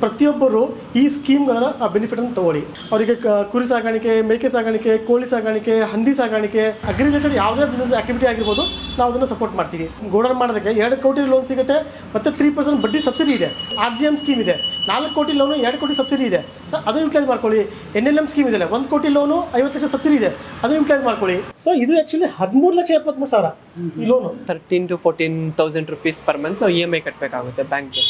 ಪ್ರತಿಯೊಬ್ಬರು ಈ ಸ್ಕೀಮ್ಗಳನ್ನು ಬೆನಿಫಿಟನ್ನು ತಗೊಳ್ಳಿ. ಅವರಿಗೆ ಕುರಿ ಸಾಗಾಣಿಕೆ, ಮೇಕೆ ಸಾಗಾಣಿಕೆ, ಕೋಳಿ ಸಾಗಾಣಿಕೆ, ಹಂದಿ ಸಾಗಾಣಿಕೆ, ಅಗ್ರಿ ರಿಲೇಟೆಡ್ ಯಾವುದೇ ಬಿಸ್ನೆಸ್ ಆಕ್ಟಿವಿಟಿ ಆಗಿರ್ಬೋದು, ನಾವು ಅದನ್ನು ಸಪೋರ್ಟ್ ಮಾಡ್ತೀವಿ. ಗೋಡನ್ ಮಾಡೋದಕ್ಕೆ 2 ಕೋಟಿ ಲೋನ್ ಸಿಗುತ್ತೆ ಮತ್ತು 3% ಬಡ್ಡಿ ಸಬ್ಸಿಡಿ ಇದೆ. RGM ಸ್ಕೀಮ್ ಇದೆ, 4 ಕೋಟಿ ಲೋನು 2 ಕೋಟಿ ಸಬ್ಸಿಡಿ ಇದೆ. ಸೊ ಅದನ್ನು ಯೂಟಿಲೈಸ್ ಮಾಡ್ಕೊಳ್ಳಿ. NLM ಸ್ಕೀಮ್ ಇದೆ, 1 ಕೋಟಿ ಲೋನು 50 ಲಕ್ಷ ಸಬ್ಸಿಡಿ ಇದೆ, ಅದನ್ನು ಯೂಟಿಲೈಸ್ ಮಾಡ್ಕೊಳ್ಳಿ. ಸೊ ಇದು ಆ್ಯಕ್ಚುಲಿ 13,73,000 ಈ loan. 13,000 to 14,000 rupees per month ನಾವು EMI ಕಟ್ಟಬೇಕಾಗುತ್ತೆ ಬ್ಯಾಂಕ್ಗೆ.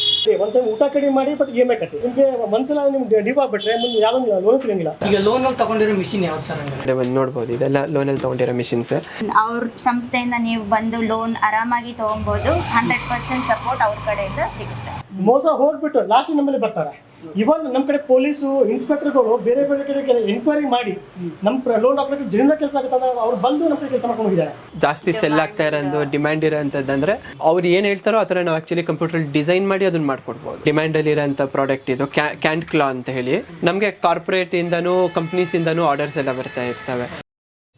ಒಂದು ಟೈಮ್ ಊಟ ಕಡಿಮೆ ಮಾಡಿ ಬಟ್ EMI ಕಟ್ಟಿ. ನಿಮಗೆ ಒಂದ್ಸಲ ನಿಮ್ಗೆ ಡ್ಯೂ ಆಗ್ಬಿಟ್ರೆ ಮುಂದೆ ಯಾವ್ದು ಲೋನ್ ಸಿಗಂಗಿಲ್ಲ. ಈಗ ಲೋನಲ್ಲಿ ತಗೊಂಡಿರೋ ಮಿಷಿನ್ ಯಾವ್ದು ಸರ್? ಒಂದು ನೋಡ್ಬೋದು, ಇದೆಲ್ಲ ಲೋನಲ್ಲಿ ತೊಗೊಂಡಿರೋ ಮಿಷಿನ್ಸ್. ಅವ್ರ ಸಂಸ್ಥೆಯಿಂದ ನೀವು ಬಂದು ಲೋನ್ ಆರಾಮಾಗಿ ತೊಗೊಬೋದು. 100% ಸಪೋರ್ಟ್ ಅವ್ರ ಕಡೆಯಿಂದ ಸಿಗುತ್ತೆ. ಮೋಸ ಹೋಗ್ಬಿಟ್ಟು ಲಾಸ್ಟ್ ನಮ್ಮಲ್ಲಿ ಬರ್ತಾರೆ. ಇವಾಗ ನಮ್ಮ ಕಡೆ ಪೊಲೀಸು ಇನ್ಸ್ಪೆಕ್ಟರ್ಗಳು ಬೇರೆ ಬೇರೆ ಕಡೆ ಎನ್ಕ್ವೈರಿ ಮಾಡಿ ನಮ್ಮ ಲೋನ್ ಹಾಕೋಕ್ಕೆ ಜನ ಕೆಲಸ ಆಗುತ್ತೆ, ಅವ್ರು ಬಂದು ನಮ್ಮ ಕಡೆ ಕೆಲಸ ಮಾಡ್ಕೊಂಡು ಹೋಗಿದ್ದಾರೆ. ಜಾಸ್ತಿ ಸೆಲ್ ಆಗ್ತಾ ಇರೋದು, ಡಿಮ್ಯಾಂಡ್ ಇರೋಂಥದ್ದಂದ್ರೆ ಅವ್ರು ಏನು ಹೇಳ್ತಾರೋ ಆ ಥರ ನಾವು ಆ್ಯಕ್ಚುಲಿ ಕಂಪ್ಯೂಟರ್ ಡಿಸೈನ್ ಮಾಡಿ ಅದನ್ನ ಮಾಡ್ಕೊಡ್ಬೋದು. ಡಿಮ್ಯಾಂಡಲ್ಲಿ ಇರೋಂಥ ಪ್ರಾಡಕ್ಟ್ ಇದು ಕ್ಯಾಂಡ್ ಕ್ಲಾ ಅಂತ ಹೇಳಿ. ನಮಗೆ ಕಾರ್ಪೊರೇಟ್ ಇಂದನೂ ಕಂಪ್ನೀಸ್ ಇಂದನೂ ಆರ್ಡರ್ಸ್ ಎಲ್ಲ ಬರ್ತಾ ಇರ್ತವೆ.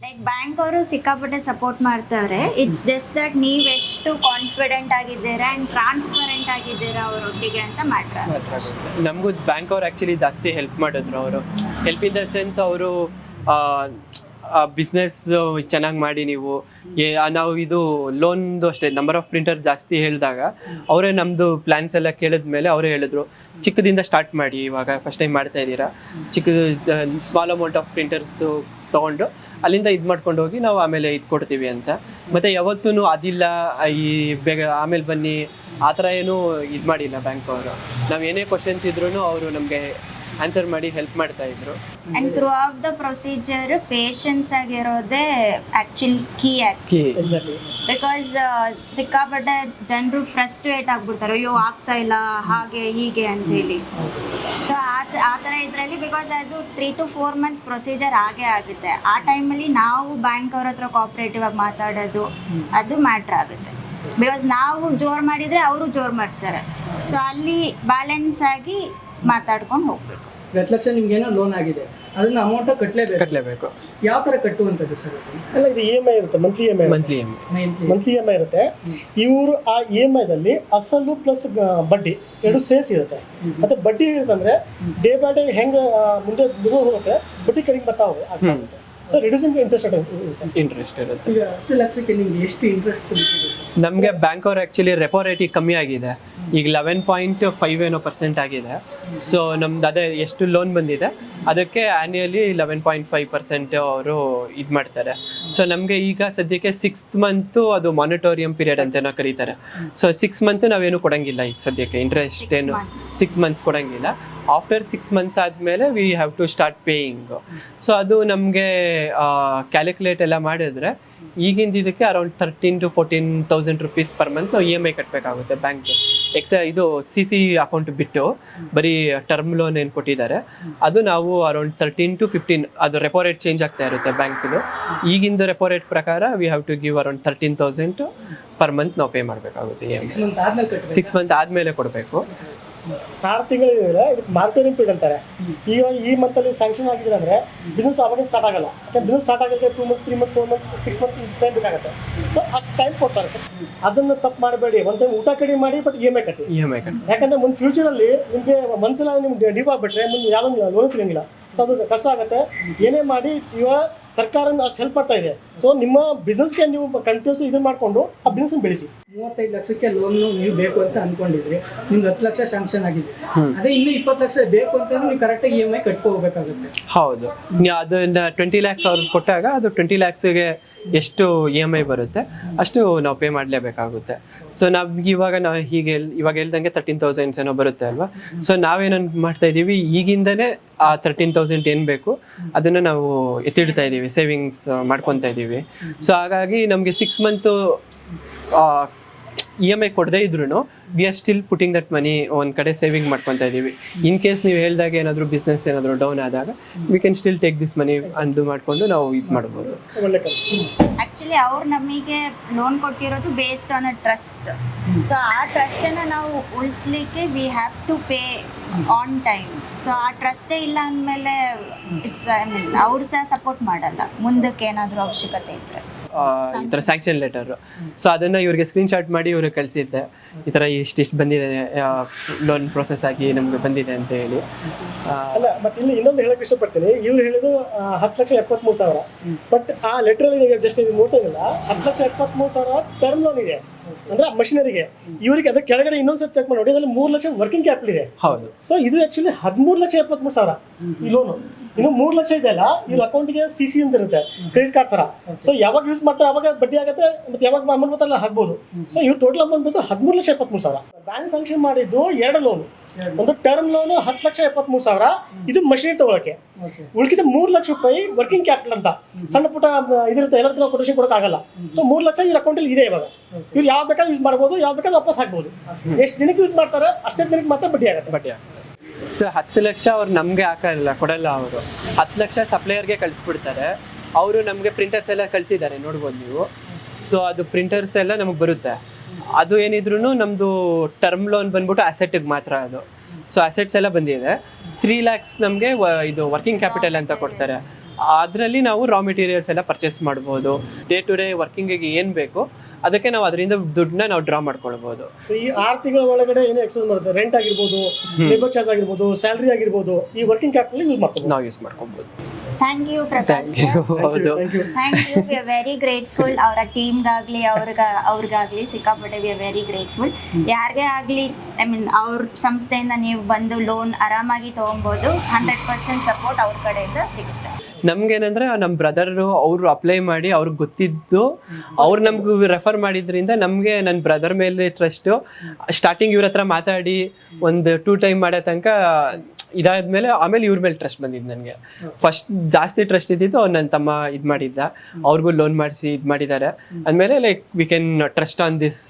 ಲೈಕ್ ಬ್ಯಾಂಕ್ ಅವರು ಸಿಕ್ಕಾಪಟ್ಟೆ ಸಪೋರ್ಟ್ ಮಾಡ್ತಾರೆ. ಇಟ್ಸ್ ಜಸ್ಟ್ ದಟ್ ನೀವು ಎಷ್ಟು ಕಾನ್ಫಿಡೆಂಟ್ ಆಗಿದ್ದೀರಾ ಆ್ಯಂಡ್ ಟ್ರಾನ್ಸ್ಪರೆಂಟ್ ಆಗಿದ್ದೀರಾ ಅವರೊಟ್ಟಿಗೆ ಅಂತ ಮ್ಯಾಟ್ರ್. ನಮಗೂ ಬ್ಯಾಂಕ್ ಅವ್ರು ಆ್ಯಕ್ಚುಲಿ ಜಾಸ್ತಿ ಹೆಲ್ಪ್ ಮಾಡಿದ್ರು. ಅವರು ಹೆಲ್ಪ್ ಇನ್ ದ ಸೆನ್ಸ್ ಅವರು ಬಿಸ್ನೆಸ್ ಚೆನ್ನಾಗಿ ಮಾಡಿ ನಾವು ಇದು ಲೋನ್ದು ಅಷ್ಟೇ ನಂಬರ್ ಆಫ್ ಪ್ರಿಂಟರ್ ಜಾಸ್ತಿ ಹೇಳಿದಾಗ ಅವರೇ ನಮ್ಮದು ಪ್ಲ್ಯಾನ್ಸ್ ಎಲ್ಲ ಕೇಳಿದ್ಮೇಲೆ ಅವರೇ ಹೇಳಿದ್ರು, ಚಿಕ್ಕದಿಂದ ಸ್ಟಾರ್ಟ್ ಮಾಡಿ, ಇವಾಗ ಫಸ್ಟ್ ಟೈಮ್ ಮಾಡ್ತಾ ಇದ್ದೀರಾ, ಸ್ಮಾಲ್ ಅಮೌಂಟ್ ಆಫ್ ಪ್ರಿಂಟರ್ಸು ತೊಗೊಂಡು ಅಲ್ಲಿಂದ ಇದು ಮಾಡ್ಕೊಂಡು ಹೋಗಿ ನಾವು ಆಮೇಲೆ ಇದು ಕೊಡ್ತೀವಿ ಅಂತ. ಮತ್ತು ಯಾವತ್ತೂ ಅದಿಲ್ಲ ಈ ಬೇಗ ಆಮೇಲೆ ಬನ್ನಿ ಆ ಥರ ಏನೂ ಇದು ಮಾಡಿಲ್ಲ ಬ್ಯಾಂಕ್ ಅವರು. ನಾವು ಏನೇ ಕ್ವಶನ್ಸ್ ಇದ್ರೂ ಅವರು ನಮಗೆ ಆನ್ಸರ್ ಮಾಡಿ ಹೆಲ್ಪ್ ಮಾಡ್ತಾ ಇದ್ರು. And throughout the procedure patience ಆಗಿರೋದೇ ಆ್ಯಕ್ಚುಲಿ ಕೀ. ಬಿಕಾಸ್ ಸಿಕ್ಕಾಪಟ್ಟೆ ಜನರು ಫ್ರಸ್ಟ್ರೇಟ್ ಆಗ್ಬಿಡ್ತಾರೆ, ಅಯ್ಯೋ ಆಗ್ತಾ ಇಲ್ಲ ಹಾಗೆ ಹೀಗೆ ಅಂತ ಹೇಳಿ. ಸೊ ಆ ಥರ ಇದರಲ್ಲಿ ಬಿಕಾಸ್ ಅದು 3 to 4 months ಪ್ರೊಸೀಜರ್ ಆಗೇ ಆಗುತ್ತೆ. ಆ ಟೈಮಲ್ಲಿ ನಾವು ಬ್ಯಾಂಕ್ ಅವ್ರ ಹತ್ರ ಕೋಆಪ್ರೇಟಿವ್ ಆಗಿ ಮಾತಾಡೋದು ಅದು ಮ್ಯಾಟ್ರ್ ಆಗುತ್ತೆ. ಬಿಕಾಸ್ ನಾವು ಜೋರು ಮಾಡಿದರೆ ಅವರು ಜೋರು ಮಾಡ್ತಾರೆ. ಸೊ ಅಲ್ಲಿ ಬ್ಯಾಲೆನ್ಸ್ ಆಗಿ ಮಾತಾಡ್ಕೊಂಡು ಹೋಗ್ಬೇಕು. 10 ಲಕ್ಷ ನಿಮ್ಗೇನೋ ಲೋನ್ ಆಗಿದೆ, ಅದನ್ನ ಅಮೌಂಟ್ ಕಟ್ಟಲೇಬೇಕು. ಯಾವ ಥರ ಕಟ್ಟುವಂಥದ್ದು ಸರ್? ಅಲ್ಲ, ಇದು EMI ಇರುತ್ತೆ, ಮಂತ್ಲಿ EMI ಇರುತ್ತೆ. ಇವರು ಆ EMIದಲ್ಲಿ ಅಸಲು ಪ್ಲಸ್ ಬಡ್ಡಿ 2 ಸೇರ್ಸ್ ಇರುತ್ತೆ. ಮತ್ತೆ ಬಡ್ಡಿ ಇರುತ್ತಂದ್ರೆ ಡೇ ಬೈ ಡೇ ಹೆಂಗೆ ಮುಂದೆ ಹೋಗುತ್ತೆ, ಬಡ್ಡಿ ಕಡಿಮೆ ಬರ್ತಾ ಹೋಗುತ್ತೆ. ಸೊ ರಿಡ್ಯೂಸಿಂಗ್ ಇಂಟ್ರೆಸ್ಟ್ ಇರುತ್ತೆ. ಈಗ 10 ಲಕ್ಷಕ್ಕೆ ನಿಮ್ಗೆ ಎಷ್ಟು ಇಂಟ್ರೆಸ್ಟ್ ಕೊಡ್ತೀವಿ ಸರ್? ನಮಗೆ ಬ್ಯಾಂಕ್ ಅವ್ರು ಆ್ಯಕ್ಚುಲಿ ರೆಪೋ ರೇಟ್ ಕಮ್ಮಿ ಆಗಿದೆ, ಈಗ 11.5% ಆಗಿದೆ. ಸೊ ನಮ್ದು ಅದೇ ಎಷ್ಟು ಲೋನ್ ಬಂದಿದೆ ಅದಕ್ಕೆ ಆ್ಯನ್ಯಲಿ 11.5% ಅವರು ಇದು ಮಾಡ್ತಾರೆ. ಸೊ ನಮಗೆ ಈಗ ಸದ್ಯಕ್ಕೆ 6th month ಅದು ಮಾನಿಟೋರಿಯಂ ಪೀರಿಯಡ್ ಅಂತೇನೋ ಕರೀತಾರೆ. ಸೊ 6 month ನಾವೇನು ಕೊಡಂಗಿಲ್ಲ ಈಗ ಸದ್ಯಕ್ಕೆ, ಇಂಟ್ರೆಸ್ಟ್ ಏನು 6 months ಕೊಡಂಗಿಲ್ಲ. ಆಫ್ಟರ್ 6 months ಆದಮೇಲೆ we have to start paying. So ಅದು ನಮಗೆ ಕ್ಯಾಲ್ಕುಲೇಟ್ ಎಲ್ಲ ಮಾಡಿದ್ರೆ ಈಗಿಂದ ಇದಕ್ಕೆ around 13,000 to 14,000 rupees per month ನಾವು EMI ಕಟ್ಟಬೇಕಾಗುತ್ತೆ ಬ್ಯಾಂಕ್ಗೆ. ಇದು CC ಅಕೌಂಟ್ ಬಿಟ್ಟು ಬರೀ ಟರ್ಮ್ ಲೋನ್ ಏನು ಕೊಟ್ಟಿದ್ದಾರೆ ಅದು ನಾವು ಅರೌಂಡ್ 13 to 15, ಅದು ರೆಪೋ ರೇಟ್ ಚೇಂಜ್ ಆಗ್ತಾ ಇರುತ್ತೆ ಬ್ಯಾಂಕ್ದು. ಈಗಿಂದು ರೆಪೋ ರೇಟ್ ಪ್ರಕಾರ we have to give around 13,000 per month ನಾವು ಪೇ ಮಾಡಬೇಕಾಗುತ್ತೆ. 6 month ಆದಮೇಲೆ ಕೊಡಬೇಕು. 6 ತಿಂಗಳಿದೆ. ಇದಕ್ಕೆ ಮಾರ್ಕೆಟಿಂಗ್ ಪೀರಿಯಡ್ ಅಂತಾರೆ. ಈಗ ಈ ಮಂತಲ್ಲಿ ಸ್ಯಾಂಕ್ಷನ್ ಆಗಿದ್ರೆ ಅಂದರೆ ಬಿಸ್ನೆಸ್ ಆವಾಗ ಸ್ಟಾರ್ಟ್ ಆಗಲ್ಲ. ಯಾಕಂದ್ರೆ ಬಿಸ್ನೆಸ್ ಸ್ಟಾರ್ಟ್ ಆಗೋಕ್ಕೆ 2 months, 3 months, 4 months, 6 months time ಬೇಕಾಗುತ್ತೆ. ಸೊ ಆ ಟೈಮ್ ಕೊಡ್ತಾರೆ ಸರ್. ಅದನ್ನು ತಪ್ಪು ಮಾಡಬೇಡಿ. ಒಂದು ಟೈಮ್ ಊಟ ಕಡಿಮೆ ಮಾಡಿ ಬಟ್ EMI ಕಟ್ಟಿ. ಯಾಕಂದರೆ ಮುಂದೆ ಫ್ಯೂಚರಲ್ಲಿ ನಿಮಗೆ ಒಂದ್ಸಲ ನಿಮ್ಗೆ ಡ್ಯೂ ಆಗ್ಬಿಟ್ರೆ ಮುಂದೆ ಯಾವುದೋ ಲೋನ್ ಸಿಗಂಗಿಲ್ಲ. ಸೊ ಅದು ಕಷ್ಟ ಆಗುತ್ತೆ. ಏನೇ ಮಾಡಿ ಇವಾಗ ಸರ್ಕಾರ ಅಷ್ಟು ಹೆಲ್ಪ್ ಮಾಡ್ತಾ ಇದೆ. ಸೊ ನಿಮ್ಮ ಬಿಸ್ನೆಸ್ಗೆ ನೀವು ಕಂಟಿನ್ಯೂಸ್ ಇದು ಮಾಡಿಕೊಂಡು ಆ ಬಿಸ್ನೆಸ್ ಬೆಳೆಸಿ. 35 ಲಕ್ಷಕ್ಕೆ ಲೋನ್ ನೀವು ಬೇಕು ಅಂತ ಅನ್ಕೊಂಡಿದ್ರಿ, ನಿಮ್ಗೆ 10 ಲಕ್ಷ ಶಾಂಕ್ಷನ್ ಆಗಿದೆ. ಅದೇ ಇನ್ನು 20 ಲಕ್ಷ ಬೇಕು ಅಂತಂದ್ರೆ ನೀವು ಕರೆಕ್ಟಾಗಿ EMI ಕಟ್ಕೋಬೇಕಾಗುತ್ತೆ. ಹೌದು, ಅದನ್ನ 20 lakhs ಅವ್ರಿಗೆ ಕೊಟ್ಟಾಗ ಅದು 20 lakhsಗೆ ಎಷ್ಟು EMI ಬರುತ್ತೆ ಅಷ್ಟು ನಾವು ಪೇ ಮಾಡಲೇಬೇಕಾಗುತ್ತೆ. ಸೊ ನಮ್ಗೆ ಇವಾಗ ಹೇಳ್ದಂಗೆ 13,000 ಏನೋ ಬರುತ್ತೆ ಅಲ್ವಾ. ಸೊ ನಾವೇನು ಮಾಡ್ತಾ ಇದ್ದೀವಿ, ಈಗಿಂದನೇ ಆ 13,000 ಏನು ಬೇಕು ಅದನ್ನು ನಾವು ಎತ್ತಿಡ್ತಾ ಇದ್ದೀವಿ, ಸೇವಿಂಗ್ಸ್ ಮಾಡ್ಕೊತಾ ಇದ್ದೀವಿ. ಸೊ ಹಾಗಾಗಿ ನಮಗೆ 6 month EMI ಕೊಡದೇ ಇದ್ರೂ we are still putting that money ಒಂದು ಕಡೆ ಸೇವಿಂಗ್ ಮಾಡ್ಕೊತಾ ಇದ್ದೀವಿ. ಇನ್ ಕೇಸ್ ನೀವು ಹೇಳಿದಾಗ ಏನಾದರೂ ಬಿಸ್ನೆಸ್ ಏನಾದರೂ ಡೌನ್ ಆದಾಗ we can still take this ಮನಿ ಅಂದು ಮಾಡಿಕೊಂಡು ನಾವು ಇದು ಮಾಡ್ಬೋದು. ಆ್ಯಕ್ಚುಲಿ ಅವ್ರು ನಮಗೆ ಲೋನ್ ಕೊಟ್ಟಿರೋದು based on a trust. So ಆ ಟ್ರಸ್ಟನ್ನು ನಾವು ಉಳಿಸ್ಲಿಕ್ಕೆ we have to pay on time. So ಆ ಟ್ರಸ್ಟೇ ಇಲ್ಲ ಅಂದಮೇಲೆ ಇಟ್ಸ್ ಅವ್ರು ಸಹ ಸಪೋರ್ಟ್ ಮಾಡಲ್ಲ ಮುಂದಕ್ಕೆ ಏನಾದರೂ ಅವಶ್ಯಕತೆ ಇದ್ದರೆ. ಈ ಥರ ಸ್ಯಾಂಕ್ಷನ್ ಲೆಟರ್. ಸೊ ಅದನ್ನು ಇವ್ರಿಗೆ ಸ್ಕ್ರೀನ್ಶಾಟ್ ಮಾಡಿ ಇವ್ರಿಗೆ ಕಳಿಸಿದ್ದೆ, ಈ ಥರ ಇಷ್ಟಿಷ್ಟು ಬಂದಿದೆ, ಲೋನ್ ಪ್ರೊಸೆಸ್ ಆಗಿ ನಮ್ಗೆ ಬಂದಿದೆ ಅಂತ ಹೇಳಿ. ಅಲ್ಲ ಮತ್ತೆ ಇಲ್ಲಿ ಇನ್ನೊಂದು ಹೇಳಕ್ ಇಷ್ಟಪಡ್ತೀನಿ, ಇವ್ರು ಹೇಳಿದ್ರು 10,73,000, ಬಟ್ ಆ ಲೆಟರ್ ನೀವು ಜಸ್ಟ್ ಇದು ನೋಡ್ತಾ ಇಲ್ಲ, 10,73,000 ಟರ್ಮ್ ಲೋನ್ ಇದೆ ಅಂದ್ರೆ ಮಷಿನರಿಗೆ. ಇವರಿಗೆ ಅದ್ರ ಕೆಳಗಡೆ ಇನ್ನೊಂದ್ಸರಿ ಚೆಕ್ ಮಾಡಿ ನೋಡಿ, ಅದ್ರಲ್ಲಿ 3 ಲಕ್ಷ ವರ್ಕಿಂಗ್ ಕ್ಯಾಪಿಟಲ್ ಇದೆ. ಹೌದು. ಸೊ ಇದು ಆಕ್ಚುಲಿ 13,73,000 ಈ ಲೋನು. ಇನ್ನು 3 ಲಕ್ಷ ಇದೆ ಅಲ್ಲ, ಇವ್ರ ಅಕೌಂಟ್ಗೆ CC ಅಂತ ಇರುತ್ತೆ, ಕ್ರೆಡಿಟ್ ಕಾರ್ಡ್ ತರ. ಸೊ ಯಾವಾಗ ಯೂಸ್ ಮಾಡ್ತಾರೆ ಅವಾಗ ಬಡ್ಡಿ ಆಗುತ್ತೆ, ಮತ್ತೆ ಯಾವಾಗ ಅಮೌಂಟ್ ಬರ್ತಲ್ಲ ಹಾಕ್ಬೋದು. ಸೊ ಇವ್ರು ಟೋಟಲ್ ಅಮೌಂಟ್ ಬಂದು 13,73,000. ಬ್ಯಾಂಕ್ ಸ್ಯಾಂಕ್ಷನ್ ಮಾಡಿದ್ದು 2 ಲೋನ್, ಒಂದು ಟರ್ಮ್ ಲೋನ್ 10,73,000, ಇದು ಮಷಿನ್ ತಗೊಳಕ್ಕೆ. ಉಳಿದ 3 ಲಕ್ಷ ರೂಪಾಯಿ ವರ್ಕಿಂಗ್ ಕ್ಯಾಪಿಟಲ್ ಅಂತ ಸಣ್ಣ ಪುಟ್ಟ ಇದಿರುತ್ತೆ, ಎಲ್ಲದಕ್ಕೂ ಕೊಟೇಶನ್ ಕೊಡಕ್ ಆಗಲ್ಲ. ಸೊ 3 ಲಕ್ಷ ಇವ್ರ ಅಕೌಂಟಲ್ಲಿ ಇದೆ ಇವಾಗ. ಇವ್ರು ಯಾವ್ದು ಬೇಕಾದ್ರೆ ಯೂಸ್ ಮಾಡ್ಬೋದು, ಯಾವ್ದು ಬೇಕಾದ್ರೆ ವಾಪಸ್ ಹಾಕ್ಬೋದು. ಎಷ್ಟು ದಿನಕ್ಕೆ ಯೂಸ್ ಮಾಡ್ತಾರೆ ಅಷ್ಟೇ ದಿನಕ್ಕೆ ಮಾತ್ರ ಬಡ್ಡಿ ಆಗುತ್ತೆ. ಬಡ್ಡಿ ಆಗುತ್ತೆ. ಸೊ 10 ಲಕ್ಷ ಅವ್ರು ನಮಗೆ ಹಾಕಲ್ಲ, ಕೊಡಲ್ಲ. ಅವರು 10 ಲಕ್ಷ ಸಪ್ಲೈಯರ್ಗೆ ಕಳಿಸ್ಬಿಡ್ತಾರೆ. ಅವರು ನಮಗೆ ಪ್ರಿಂಟರ್ಸ್ ಎಲ್ಲ ಕಳಿಸಿದ್ದಾರೆ, ನೋಡ್ಬೋದು ನೀವು. ಸೊ ಅದು ಪ್ರಿಂಟರ್ಸ್ ಎಲ್ಲ ನಮಗೆ ಬರುತ್ತೆ. ಅದು ಏನಿದ್ರು ನಮ್ಮದು ಟರ್ಮ್ ಲೋನ್ ಬಂದ್ಬಿಟ್ಟು ಅಸೆಟ್ಟಿಗೆ ಮಾತ್ರ ಅದು. ಸೊ ಅಸೆಟ್ಸ್ ಎಲ್ಲ ಬಂದಿದೆ. 3 lakhs ನಮಗೆ ಇದು ವರ್ಕಿಂಗ್ ಕ್ಯಾಪಿಟಲ್ ಅಂತ ಕೊಡ್ತಾರೆ. ಅದರಲ್ಲಿ ನಾವು ರಾ ಮೆಟೀರಿಯಲ್ಸ್ ಎಲ್ಲ ಪರ್ಚೇಸ್ ಮಾಡ್ಬೋದು. ಡೇ ಟು ಡೇ ವರ್ಕಿಂಗಿಗೆ ಏನು ಬೇಕು ಅದಕ್ಕೆ ನಾವು ಅದರಿಂದ ದುಡ್ಡನ್ನ ನಾವು ಡ್ರಾ ಮಾಡ್ಕೊಳ್ಬೋದು. ಈ 6 ತಿಂಗಳ ಒಳಗಡೆ ಏನು ಎಕ್ಸ್ಪೆನ್ಸ್ ಮಾಡುತ್ತೆ, ರೆಂಟ್ ಆಗಿರ್ಬೋದು, ಲೇಬರ್ ಚಾರ್ಜ್ ಆಗಿರ್ಬೋದು, ಸ್ಯಾಲರಿ ಆಗಿರ್ಬೋದು, ಈ ವರ್ಕಿಂಗ್ ಕ್ಯಾಪಿಟಲ್ ಯೂಸ್ ಮಾಡ್ಬೋದು, ನಾವು ಯೂಸ್ ಮಾಡ್ಕೊಬೋದು. Thank you Prakash. ಹೌದು, thank you. We are very grateful. ಅವರ ಟೀಮ್ಗಾಗಲಿ ಅವ್ರಿಗಾಗಲಿ ಸಿಕ್ಕಾಪಟ್ಟೆ ವಿ ಆರ್ ವೆರಿ ಗ್ರೇಟ್ಫುಲ್. ಯಾರಿಗೇ ಆಗಲಿ, ಐ ಮೀನ್ ಅವ್ರ ಸಂಸ್ಥೆಯಿಂದ ನೀವು ಬಂದು ಲೋನ್ ಆರಾಮಾಗಿ ತೊಗೊಬೋದು. 100% ಸಪೋರ್ಟ್ ಅವ್ರ ಕಡೆಯಿಂದ ಸಿಗುತ್ತೆ. ನಮ್ಗೇನಂದ್ರೆ ನಮ್ಮ ಬ್ರದರು ಅವರು ಅಪ್ಲೈ ಮಾಡಿ ಅವ್ರಿಗೆ ಗೊತ್ತಿದ್ದು ಅವ್ರು ನಮ್ಗೆ ರೆಫರ್ ಮಾಡಿದ್ರಿಂದ ನಮಗೆ ನನ್ನ ಬ್ರದರ್ ಮೇಲೆ ಟ್ರಸ್ಟು. ಸ್ಟಾರ್ಟಿಂಗ್ ಇವ್ರ ಹತ್ರ ಮಾತಾಡಿ ಒಂದು 2 ಟೈಮ್ ಮಾಡೋ ತನಕ ಇದಾದ್ಮೇಲೆ ಆಮೇಲೆ ಇವ್ರ ಮೇಲೆ ಟ್ರಸ್ಟ್ ಬಂದಿದ್ದು ನನಗೆ. ಫಸ್ಟ್ ಜಾಸ್ತಿ ಟ್ರಸ್ಟ್ ಇದ್ದಿದ್ದು ನನ್ನ ತಮ್ಮ ಇದು ಮಾಡಿದ್ದ, ಅವ್ರಿಗೂ ಲೋನ್ ಮಾಡಿಸಿ ಇದು ಮಾಡಿದ್ದಾರೆ. ಅಂದಮೇಲೆ like we can trust on this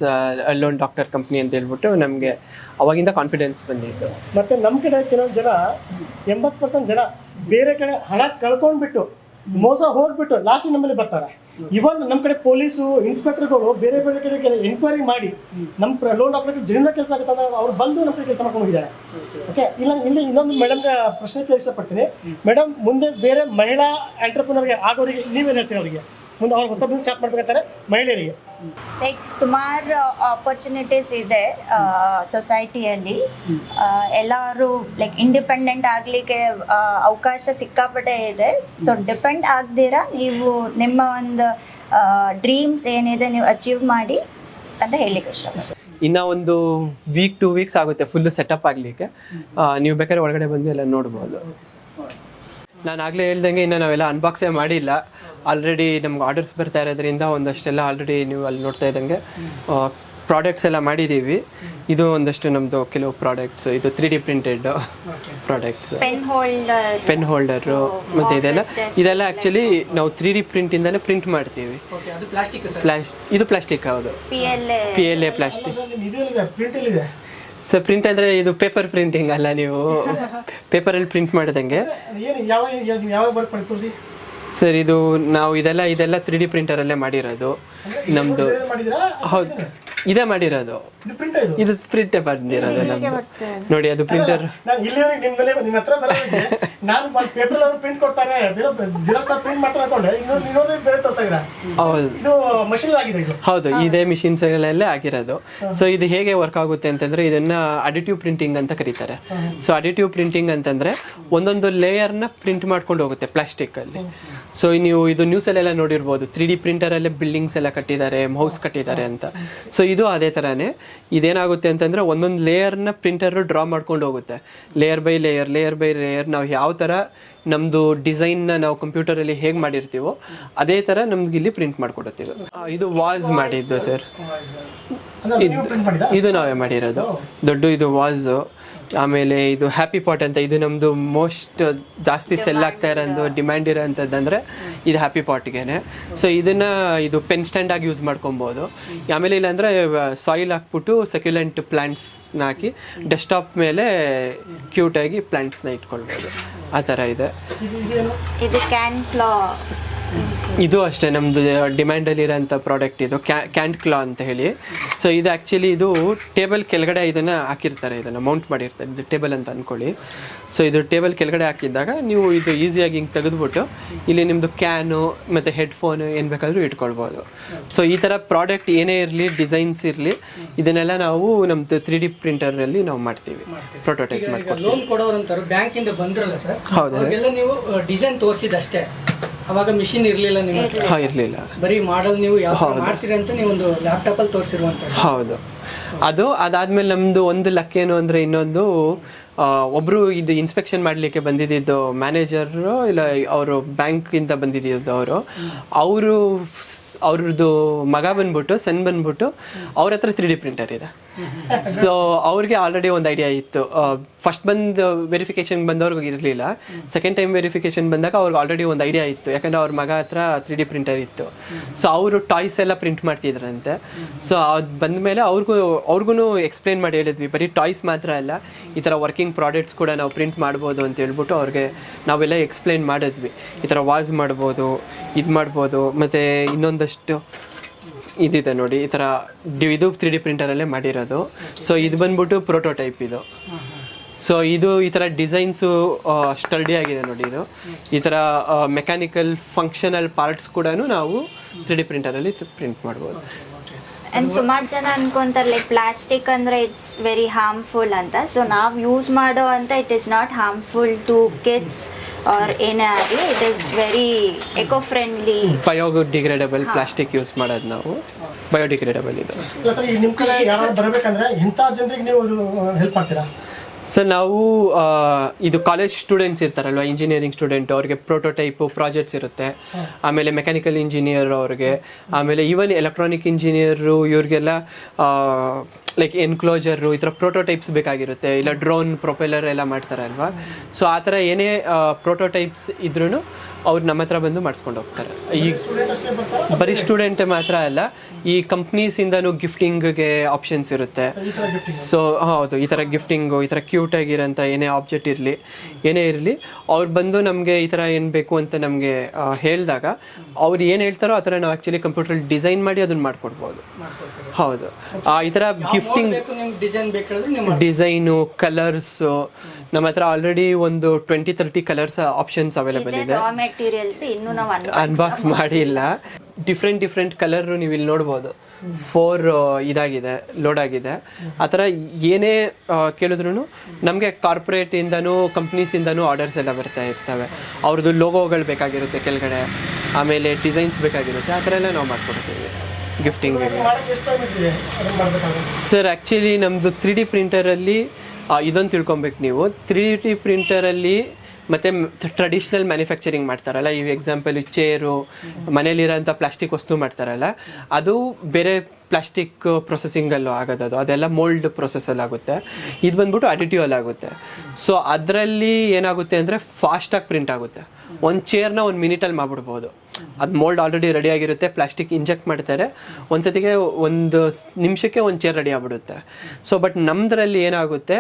loan doctor company ಅಂತ ಹೇಳ್ಬಿಟ್ಟು ನಮಗೆ ಅವಾಗಿಂದ ಕಾನ್ಫಿಡೆನ್ಸ್ ಬಂದಿತ್ತು. ಮತ್ತೆ ನಮ್ಮ ಕಡೆ ಕೆಲವೊಂದು ಜನ 80% ಜನ ಬೇರೆ ಕಡೆ ಹಣ ಕಳ್ಕೊಂಡ್ಬಿಟ್ಟು ಮೋಸ ಹೋಗ್ಬಿಟ್ಟು ಲಾಸ್ಟ್ ನಮ್ಮಲ್ಲಿ ಬರ್ತಾರೆ. ಇವನ್ ನಮ್ಮ ಕಡೆ ಪೊಲೀಸು ಇನ್ಸ್ಪೆಕ್ಟರ್ಗಳು ಬೇರೆ ಬೇರೆ ಕಡೆ ಎನ್ಕ್ವೈರಿ ಮಾಡಿ ನಮ್ಮ ಲೋನ್ ಡಾಕ್ಟರ್ ಜನ ಕೆಲಸ ಆಗುತ್ತೆ ಅಂದ್ರೆ ಅವ್ರು ಬಂದು ನಮ್ಮ ಕಡೆ ಕೆಲಸ ಮಾಡ್ಕೊಂಡು ಹೋಗಿದ್ದಾರೆ. ಓಕೆ, ಇಲ್ಲಿ ಇನ್ನೊಂದು ಮೇಡಮ್ಗೆ ಪ್ರಶ್ನೆ ಕೇಳಿ ಇಷ್ಟಪಡ್ತೀನಿ. ಮೇಡಮ್, ಮುಂದೆ ಬೇರೆ ಮಹಿಳಾ ಎಂಟರ್ಪ್ರಿನರ್ಗೆ ಆಗೋರಿಗೆ ನೀವೇನು ಹೇಳ್ತೀವಿ? ಅವರಿಗೆ ಮುಂದೆ ಅವ್ರು ಹೊಸ ಬಿಸ್ನೆಸ್ ಸ್ಟಾರ್ಟ್ ಮಾಡ್ಬೇಕಾದ್ರೆ ಮಹಿಳೆಯರಿಗೆ ಲೈಕ್ ಸುಮಾರು ಆಪರ್ಚುನಿಟೀಸ್ ಇದೆ ಸೊಸೈಟಿಯಲ್ಲಿ. ಎಲ್ಲರೂ ಲೈಕ್ ಇಂಡಿಪೆಂಡೆಂಟ್ ಆಗಲಿಕ್ಕೆ ಅವಕಾಶ ಸಿಕ್ಕಾಪಟ್ಟೆ ಇದೆ. ಸೊ ಡಿಪೆಂಡ್ ಆಗದಿರ ನೀವು ನಿಮ್ಮ ಒಂದು ಡ್ರೀಮ್ಸ್ ಏನಿದೆ ನೀವು ಅಚೀವ್ ಮಾಡಿ ಅಂತ ಹೇಳಿಕ್ಕೆ ಇಷ್ಟಪಡ್ತೀನಿ. ಇನ್ನು ಒಂದು ವೀಕ್ 2 weeks ಆಗುತ್ತೆ ಫುಲ್ಲು ಸೆಟಪ್ ಆಗಲಿಕ್ಕೆ. ನೀವು ಬೇಕಾದ್ರೆ ಒಳಗಡೆ ಬಂದು ಎಲ್ಲ ನೋಡ್ಬೋದು. ನಾನು ಆಗಲೇ ಹೇಳ್ದಂಗೆ ಇನ್ನು ನಾವೆಲ್ಲ ಅನ್ಬಾಕ್ಸೇ ಮಾಡಿಲ್ಲ. ಆಲ್ರೆಡಿ ನಮ್ಗೆ ಆರ್ಡರ್ಸ್ ಬರ್ತಾ ಇರೋದ್ರಿಂದ ಒಂದಷ್ಟೆಲ್ಲ ಆಲ್ರೆಡಿ ನೀವು ಅಲ್ಲಿ ನೋಡ್ತಾ ಇದ್ದಂಗೆ ಪ್ರಾಡಕ್ಟ್ಸ್ ಎಲ್ಲ ಮಾಡಿದ್ದೀವಿ. ಇದು ಒಂದಷ್ಟು ನಮ್ಮದು ಕೆಲವು ಪ್ರಾಡಕ್ಟ್ಸ್, ಇದು 3D printed products, pen holder ಮತ್ತು ಇದೆಲ್ಲ ಆ್ಯಕ್ಚುಲಿ ನಾವು 3D ಪ್ರಿಂಟಿಂದಲೇ ಪ್ರಿಂಟ್ ಮಾಡ್ತೀವಿ. ಇದು ಪ್ಲಾಸ್ಟಿಕ್, ಹೌದು, PLA ಪ್ಲಾಸ್ಟಿಕ್. ಸರ್ ಪ್ರಿಂಟ್ ಅಂದರೆ ಇದು ಪೇಪರ್ ಪ್ರಿಂಟಿಂಗ್ ಅಲ್ಲ, ನೀವು ಪೇಪರಲ್ಲಿ ಪ್ರಿಂಟ್ ಮಾಡಿದಂಗೆ. ಸರ್ ಇದು ನಾವು ಇದೆಲ್ಲ 3D ಪ್ರಿಂಟರಲ್ಲೇ ಮಾಡಿರೋದು ನಮ್ಮದು. ಹೌದು, ಇದೇ ಮಾಡಿರೋದು, ಇದು ಪ್ರಿಂಟೇ ಬಂದಿರೋದು ನಮ್ಮದು. ನೋಡಿ ಅದು ಪ್ರಿಂಟರ್. ಹೌದು, ಇದೇ ಮಿಷಿನ್ಸ್ಗಳಲ್ಲೇ ಆಗಿರೋದು. ಸೊ ಇದು ಹೇಗೆ ವರ್ಕ್ ಆಗುತ್ತೆ ಅಂತಂದ್ರೆ ಇದನ್ನ ಅಡಿಟಿವ್ ಪ್ರಿಂಟಿಂಗ್ ಅಂತ ಕರೀತಾರೆ. ಸೊ ಅಡಿಟಿವ್ ಪ್ರಿಂಟಿಂಗ್ ಅಂತಂದ್ರೆ ಒಂದೊಂದು ಲೇಯರ್ನ ಪ್ರಿಂಟ್ ಮಾಡ್ಕೊಂಡು ಹೋಗುತ್ತೆ ಪ್ಲಾಸ್ಟಿಕ್ ಅಲ್ಲಿ. ಸೊ ನೀವು ಇದು ನ್ಯೂಸಲ್ಲೆಲ್ಲ ನೋಡಿರ್ಬೋದು, 3D ಪ್ರಿಂಟರಲ್ಲೇ ಬಿಲ್ಡಿಂಗ್ಸ್ ಎಲ್ಲ ಕಟ್ಟಿದ್ದಾರೆ, ಹೌಸ್ ಕಟ್ಟಿದ್ದಾರೆ ಅಂತ. ಸೊ ಇದು ಅದೇ ಥರನೇ. ಇದೇನಾಗುತ್ತೆ ಅಂತಂದರೆ ಒಂದೊಂದು ಲೇಯರ್ನ ಪ್ರಿಂಟರು ಡ್ರಾ ಮಾಡ್ಕೊಂಡು ಹೋಗುತ್ತೆ, ಲೇಯರ್ ಬೈ ಲೇಯರ್. ನಾವು ಯಾವ ಥರ ನಮ್ಮದು ಡಿಸೈನ್ನ ನಾವು ಕಂಪ್ಯೂಟರಲ್ಲಿ ಹೇಗೆ ಮಾಡಿರ್ತೀವೋ ಅದೇ ಥರ ನಮ್ಗೆ ಇಲ್ಲಿ ಪ್ರಿಂಟ್ ಮಾಡಿಕೊಡುತ್ತೀವಿ. ಇದು ವಾಸ್ ಮಾಡಿದ್ದು ಸರ್, ಇದು ನಾವೇ ಮಾಡಿರೋದು ದೊಡ್ಡ ಇದು ವಾಸು. ಆಮೇಲೆ ಇದು ಹ್ಯಾಪಿ ಪಾಟ್ ಅಂತ, ಇದು ನಮ್ಮದು ಮೋಸ್ಟ್ ಜಾಸ್ತಿ ಸೆಲ್ ಆಗ್ತಾ ಇರೋದು, ಡಿಮ್ಯಾಂಡ್ ಇರೋಂಥದ್ದಂದರೆ ಇದು ಹ್ಯಾಪಿ ಪಾಟ್ಗೇನೆ. ಸೊ ಇದು ಪೆನ್ ಸ್ಟ್ಯಾಂಡಾಗಿ ಯೂಸ್ ಮಾಡ್ಕೊಬೋದು. ಆಮೇಲೆ ಇಲ್ಲಾಂದರೆ ಸಾಯಿಲ್ ಹಾಕ್ಬಿಟ್ಟು ಸೆಕ್ಯುಲೆಂಟ್ ಪ್ಲ್ಯಾಂಟ್ಸ್ನ ಹಾಕಿ ಡೆಸ್ಕ್ಟಾಪ್ ಮೇಲೆ ಕ್ಯೂಟಾಗಿ ಪ್ಲ್ಯಾಂಟ್ಸ್ನ ಇಟ್ಕೊಳ್ಬೋದು. ಆ ಥರ ಇದೆ. ಇದು ಕ್ಯಾನ್ ಕ್ಲಾ ಇದು ಅಷ್ಟೇ ನಮ್ಮದು ಡಿಮ್ಯಾಂಡಲ್ಲಿರೋಂಥ ಪ್ರಾಡಕ್ಟ್ ಇದು ಕ್ಯಾಂಡ್ ಕ್ಲಾ ಅಂತ ಹೇಳಿ. ಸೊ ಇದು ಆ್ಯಕ್ಚುಲಿ ಇದು ಟೇಬಲ್ ಕೆಳಗಡೆ ಇದನ್ನು ಹಾಕಿರ್ತಾರೆ, ಇದನ್ನು ಮೌಂಟ್ ಮಾಡಿರ್ತಾರೆ, ಇದು ಟೇಬಲ್ ಅಂತ ಅಂದ್ಕೊಳ್ಳಿ. ಸೊ ಇದು ಟೇಬಲ್ ಕೆಳಗಡೆ ಹಾಕಿದ್ದಾಗ ನೀವು ಇದು ಈಸಿಯಾಗಿ ಹಿಂಗೆ ತೆಗೆದುಬಿಟ್ಟು ಇಲ್ಲಿ ನಿಮ್ಮದು ಕ್ಯಾನು ಮತ್ತು ಹೆಡ್ಫೋನು ಏನು ಬೇಕಾದರೂ ಇಟ್ಕೊಳ್ಬೋದು. ಸೊ ಈ ಥರ ಪ್ರಾಡಕ್ಟ್ ಏನೇ ಇರಲಿ, ಡಿಸೈನ್ಸ್ ಇರಲಿ, ಇದನ್ನೆಲ್ಲ ನಾವು ನಮ್ಮದು 3D ಪ್ರಿಂಟರಲ್ಲಿ ನಾವು ಮಾಡ್ತೀವಿ, ಪ್ರೊಟೋಟೈಪ್ ಮಾಡ್ತೀವಿ. ಲೋನ್ ಕೊಡೋರಂತಾರು ಬ್ಯಾಂಕಿಂದ ಬಂದ್ರಲ್ಲ ಸರ್, ಹೌದು. ಅವಾಗೆಲ್ಲ ನೀವು ಡಿಸೈನ್ ತೋರಿಸಿದಷ್ಟೇ, ಅವಾಗ ಮಿಷಿನ್ ಇರಲಿಲ್ಲ ನಿಮ್ಮ ಹತ್ರ. ಹಾಂ, ಇರಲಿಲ್ಲ. ಬರೀ ಮಾಡಲ್ ನೀವು ಯಾವ ಮಾಡ್ತೀರಿ ಅಂತ ನೀವು ಒಂದು ಲ್ಯಾಪ್ಟಾಪಲ್ಲಿ ತೋರಿಸಿರುವಂಥದ್ದು. ಹೌದು. ಅದಾದ್ಮೇಲೆ ನಮ್ಮದು ಒಂದು ಲಕ್ ಏನು ಅಂದರೆ, ಇನ್ನೊಂದು ಒಬ್ಬರು ಇದು ಇನ್ಸ್ಪೆಕ್ಷನ್ ಮಾಡಲಿಕ್ಕೆ ಬಂದಿದ್ದು ಮ್ಯಾನೇಜರು, ಇಲ್ಲ ಅವರು ಬ್ಯಾಂಕಿಂದ ಬಂದಿದ್ದು ಅವ್ರದ್ದು ಮಗ ಬಂದ್ಬಿಟ್ಟು, ಸನ್ ಬಂದ್ಬಿಟ್ಟು ಅವ್ರ ಹತ್ರ 3D ಪ್ರಿಂಟರ್ ಇದೆ. ಸೊ ಅವ್ರಿಗೆ ಆಲ್ರೆಡಿ ಒಂದು ಐಡಿಯಾ ಇತ್ತು. ಫಸ್ಟ್ ಬಂದು ವೆರಿಫಿಕೇಶನ್ ಬಂದವ್ರಿಗೆ ಇರಲಿಲ್ಲ, ಸೆಕೆಂಡ್ ಟೈಮ್ ವೆರಿಫಿಕೇಶನ್ ಬಂದಾಗ ಅವ್ರಿಗೆ ಆಲ್ರೆಡಿ ಒಂದು ಐಡಿಯಾ ಇತ್ತು, ಯಾಕಂದರೆ ಅವ್ರ ಮಗ ಹತ್ರ 3D ಪ್ರಿಂಟರ್ ಇತ್ತು. ಸೊ ಅವರು ಟಾಯ್ಸ್ ಎಲ್ಲ ಪ್ರಿಂಟ್ ಮಾಡ್ತಿದ್ರಂತೆ. ಸೊ ಅದು ಬಂದಮೇಲೆ ಅವ್ರಿಗೂ ಎಕ್ಸ್ಪ್ಲೇನ್ ಮಾಡಿ ಹೇಳಿದ್ವಿ, ಬರೀ ಟಾಯ್ಸ್ ಮಾತ್ರ ಅಲ್ಲ, ಈ ಥರ ವರ್ಕಿಂಗ್ ಪ್ರಾಡಕ್ಟ್ಸ್ ಕೂಡ ನಾವು ಪ್ರಿಂಟ್ ಮಾಡ್ಬೋದು ಅಂತ ಹೇಳ್ಬಿಟ್ಟು ಅವ್ರಿಗೆ ನಾವೆಲ್ಲ ಎಕ್ಸ್ಪ್ಲೇನ್ ಮಾಡಿದ್ವಿ. ಈ ಥರ ವಾಸ್ ಮಾಡ್ಬೋದು, ಇದು ಮಾಡ್ಬೋದು, ಮತ್ತು ಇನ್ನೊಂದಷ್ಟು ಇದಿದೆ ನೋಡಿ, ಈ ಥರ ಇದು 3D ಪ್ರಿಂಟರಲ್ಲೇ ಮಾಡಿರೋದು. ಸೊ ಇದು ಬಂದ್ಬಿಟ್ಟು ಪ್ರೋಟೋಟೈಪ್ ಇದು. ಸೊ ಇದು ಈ ಥರ ಡಿಸೈನ್ಸು ಸ್ಟರ್ಡಿ ಆಗಿದೆ ನೋಡಿ. ಇದು ಈ ಥರ ಮೆಕ್ಯಾನಿಕಲ್ ಫಂಕ್ಷನಲ್ ಪಾರ್ಟ್ಸ್ ಕೂಡ ನಾವು 3D ಪ್ರಿಂಟರಲ್ಲಿ ಪ್ರಿಂಟ್ ಮಾಡ್ಬೋದು. ಆ್ಯಂಡ್ ಸುಮಾರು ಜನ ಅನ್ಕೊಂತಾರೆ ಲೈಕ್ ಪ್ಲಾಸ್ಟಿಕ್ ಅಂದರೆ ಇಟ್ಸ್ ವೆರಿ ಹಾರ್ಮ್ಫುಲ್ ಅಂತ. ಸೊ ನಾವು ಯೂಸ್ ಮಾಡೋ ಅಂತ it is not harmful to kids or ಏನೇ ಆಗಲಿ, it is very eco friendly. Biodegradable plastic use ಮಾಡೋದು ನಾವು, ಬಯೋಡಿಗ್ರೇಡಬಲ್ ಇದು. ಇಲ್ಲ ಸರ್, ಈಗ ನಿಮ್ಮ ಕಡೆ ಯಾರು ಬರಬೇಕಂದ್ರೆ ಇಂಥ ಜನರಿಗೆ ನೀವು ಹೆಲ್ಪ್ ಮಾಡ್ತೀರಾ? ಸರ್ ನಾವು ಇದು ಕಾಲೇಜ್ ಸ್ಟೂಡೆಂಟ್ಸ್ ಇರ್ತಾರಲ್ವ, ಇಂಜಿನಿಯರಿಂಗ್ ಸ್ಟೂಡೆಂಟ್, ಅವ್ರಿಗೆ ಪ್ರೋಟೋಟೈಪು ಪ್ರಾಜೆಕ್ಟ್ಸ್ ಇರುತ್ತೆ. ಆಮೇಲೆ ಮೆಕ್ಯಾನಿಕಲ್ ಇಂಜಿನಿಯರ್ ಅವ್ರಿಗೆ, ಆಮೇಲೆ ಈವನ್ ಎಲೆಕ್ಟ್ರಾನಿಕ್ ಇಂಜಿನಿಯರು, ಇವ್ರಿಗೆಲ್ಲ ಲೈಕ್ ಎನ್ಕ್ಲೋಜರು, ಈ ಥರ ಪ್ರೋಟೋಟೈಪ್ಸ್ ಬೇಕಾಗಿರುತ್ತೆ. ಇಲ್ಲ ಡ್ರೋನ್ ಪ್ರೊಪೆಲ್ಲರ್ ಎಲ್ಲ ಮಾಡ್ತಾರಲ್ವ. ಸೊ ಆ ಥರ ಏನೇ ಪ್ರೋಟೋಟೈಪ್ಸ್ ಇದ್ರೂ ಅವ್ರು ನಮ್ಮ ಹತ್ರ ಬಂದು ಮಾಡಿಸ್ಕೊಂಡು ಹೋಗ್ತಾರೆ. ಈಗ ಬರೀ ಸ್ಟೂಡೆಂಟ್ ಮಾತ್ರ ಅಲ್ಲ, ಈ ಕಂಪ್ನೀಸಿಂದನೂ ಗಿಫ್ಟಿಂಗ್ಗೆ ಆಪ್ಷನ್ಸ್ ಇರುತ್ತೆ. ಸೊ ಹೌದು, ಈ ಥರ ಗಿಫ್ಟಿಂಗು, ಈ ಥರ ಕ್ಯೂಟಾಗಿರೋಂಥ ಏನೇ ಆಬ್ಜೆಕ್ಟ್ ಇರಲಿ, ಏನೇ ಇರಲಿ, ಅವ್ರು ಬಂದು ನಮಗೆ ಈ ಥರ ಏನು ಬೇಕು ಅಂತ ನಮಗೆ ಹೇಳಿದಾಗ ಅವ್ರು ಏನು ಹೇಳ್ತಾರೋ ಆ ಥರ ನಾವು ಆ್ಯಕ್ಚುಲಿ ಕಂಪ್ಯೂಟ್ರಲ್ಲಿ ಡಿಸೈನ್ ಮಾಡಿ ಅದನ್ನು ಮಾಡಿಕೊಡ್ಬೋದು. ಹೌದು, ಈ ಥರ ಗಿಫ್ಟಿಂಗ್ ಡಿಸೈನು, ಕಲರ್ಸು ನಮ್ಮ ಹತ್ರ ಆಲ್ರೆಡಿ ಒಂದು 20-30 ಕಲರ್ಸ್ ಆಪ್ಷನ್ಸ್ ಅವೈಲೇಬಲ್ ಇದೆ. ಅನ್ಬಾಕ್ಸ್ ಮಾಡಿಲ್ಲ. ಡಿಫ್ರೆಂಟ್ ಕಲರ್ ನೀವು ಇಲ್ಲಿ ನೋಡ್ಬೋದು. 4 ಇದಾಗಿದೆ, ಲೋಡ್ ಆಗಿದೆ. ಆ ಥರ ಏನೇ ಕೇಳಿದ್ರು ನಮಗೆ ಕಾರ್ಪೊರೇಟಿಂದನೂ ಕಂಪ್ನೀಸಿಂದನೂ ಆರ್ಡರ್ಸ್ ಎಲ್ಲ ಬರ್ತಾ ಇರ್ತವೆ. ಅವ್ರದ್ದು ಲೋಗೋಗಳು ಬೇಕಾಗಿರುತ್ತೆ ಕೆಳಗಡೆ, ಆಮೇಲೆ ಡಿಸೈನ್ಸ್ ಬೇಕಾಗಿರುತ್ತೆ. ಆ ಥರ ಎಲ್ಲ ನಾವು ಮಾಡ್ಕೊಡ್ತೀವಿ ಗಿಫ್ಟಿಂಗ್ಗೆ. ಸರ್ ಆ್ಯಕ್ಚುಲಿ ನಮ್ಮದು 3D ಪ್ರಿಂಟರಲ್ಲಿ ಇದೊಂದು ತಿಳ್ಕೊಬೇಕು ನೀವು. 3D ಪ್ರಿಂಟರಲ್ಲಿ ಮತ್ತು ಟ್ರೆಡಿಷ್ನಲ್ ಮ್ಯಾನುಫ್ಯಾಕ್ಚರಿಂಗ್ ಮಾಡ್ತಾರಲ್ಲ, ಈ ಎಕ್ಸಾಂಪಲ್ ಚೇರು, ಮನೇಲಿರೋಂಥ ಪ್ಲಾಸ್ಟಿಕ್ ವಸ್ತು ಮಾಡ್ತಾರಲ್ಲ, ಅದು ಬೇರೆ ಪ್ಲಾಸ್ಟಿಕ್ ಪ್ರೊಸೆಸಿಂಗಲ್ಲೂ ಆಗೋದು, ಅದೆಲ್ಲ ಮೋಲ್ಡ್ ಪ್ರೊಸೆಸಲ್ಲಿ ಆಗುತ್ತೆ. ಇದು ಬಂದ್ಬಿಟ್ಟು ಅಡಿಟಿವಲ್ಲಿ ಆಗುತ್ತೆ. ಸೊ ಅದರಲ್ಲಿ ಏನಾಗುತ್ತೆ ಅಂದರೆ ಫಾಸ್ಟಾಗಿ ಪ್ರಿಂಟ್ ಆಗುತ್ತೆ. ಒಂದು ಚೇರ್ನ 1 ಮಿನಿಟಲ್ಲಿ ಮಾಡಿಬಿಡ್ಬೋದು. ಅದು ಮೋಲ್ಡ್ ಆಲ್ರೆಡಿ ರೆಡಿ ಆಗಿರುತ್ತೆ, ಪ್ಲಾಸ್ಟಿಕ್ ಇಂಜೆಕ್ಟ್ ಮಾಡ್ತಾರೆ, ಒಂದು ಸತಿಗೆ 1 ನಿಮಿಷಕ್ಕೆ ಒಂದು ಚೇರ್ ರೆಡಿ ಆಗಿಬಿಡುತ್ತೆ. ಸೊ ಬಟ್ ನಮ್ಮದ್ರಲ್ಲಿ ಏನಾಗುತ್ತೆ,